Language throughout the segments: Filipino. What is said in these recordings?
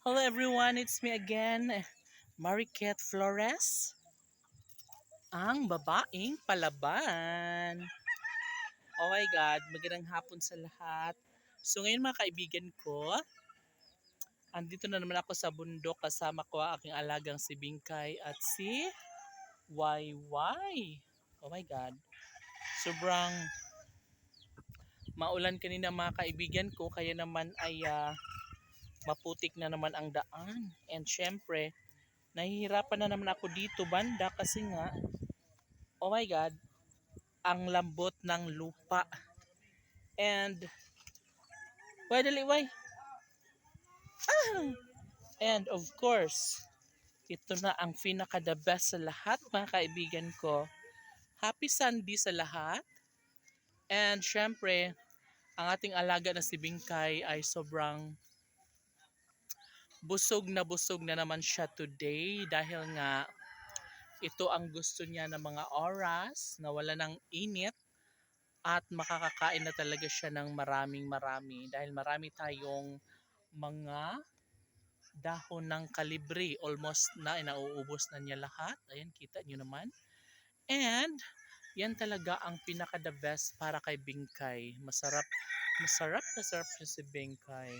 Hello everyone, it's me again, Mariket Flores, ang babaeng palaban. Oh my God, magandang hapon sa lahat. So ngayon mga kaibigan ko, andito na naman ako sa bundok kasama ko ang aking alagang si Bingkay at si YY. Oh my God, sobrang maulan kanina mga kaibigan ko kaya naman ay maputik na naman ang daan. And syempre, nahihirapan na naman ako dito banda kasi nga oh my God, ang lambot ng lupa. And, why dali, why? And of course, ito na ang pinaka the best sa lahat mga kaibigan ko. Happy Sunday sa lahat. And syempre, ang ating alaga na si Bingkay ay sobrang busog na naman siya today dahil nga ito ang gusto niya ng mga oras na wala ng init at makakakain na talaga siya ng maraming marami dahil marami tayong mga dahon ng kalibre. Almost na nauubos na niya lahat. Ayan, kita nyo naman. And yan talaga ang pinaka the best para kay Bingkay. Masarap siya si Bingkay.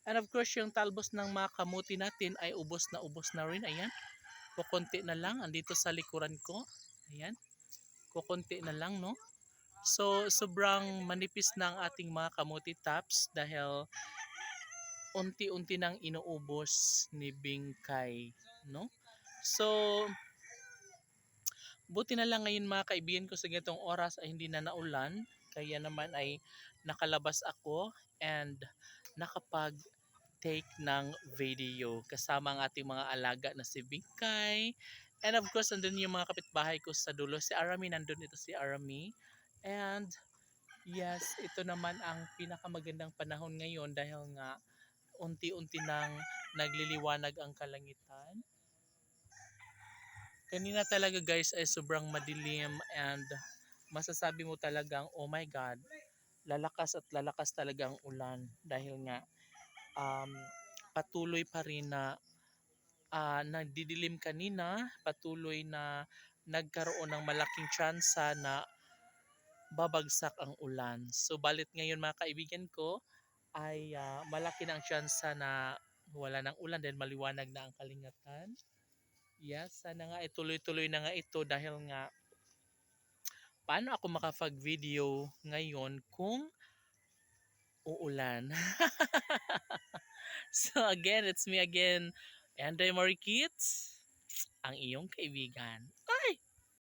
And of course, yung talbos ng mga kamuti natin ay ubos na rin. Ayan, kukunti na lang. Andito sa likuran ko. Ayan, kukunti na lang, no? So, sobrang manipis na ang ating mga kamuti tops dahil unti-unti nang inuubos ni Bingkay, no? So, buti na lang ngayon mga kaibigan ko sa ganitong oras ay hindi na naulan, kaya naman ay nakalabas ako and nakapag-take ng video kasama ang ating mga alaga na si Bingkay. And of course, nandun yung mga kapitbahay ko sa dulo. Si Arami, nandun ito si Arami. And yes, ito naman ang pinakamagandang panahon ngayon dahil nga unti-unti nang nagliliwanag ang kalangitan. Kanina talaga guys ay sobrang madilim and masasabi mo talagang oh my God, lalakas at lalakas talaga ang ulan dahil nga um, patuloy pa rin na nagdidilim kanina, patuloy na nagkaroon ng malaking tsansa na babagsak ang ulan. So balit ngayon mga kaibigan ko ay malaki na ang tsansa na wala ng ulan dahil maliwanag na ang kalingatan. Yes, sana nga ituloy-tuloy na nga ito dahil nga paano ako makapag-video ngayon kung uulan. So again, it's me again, Andre Marikits, ang iyong kaibigan.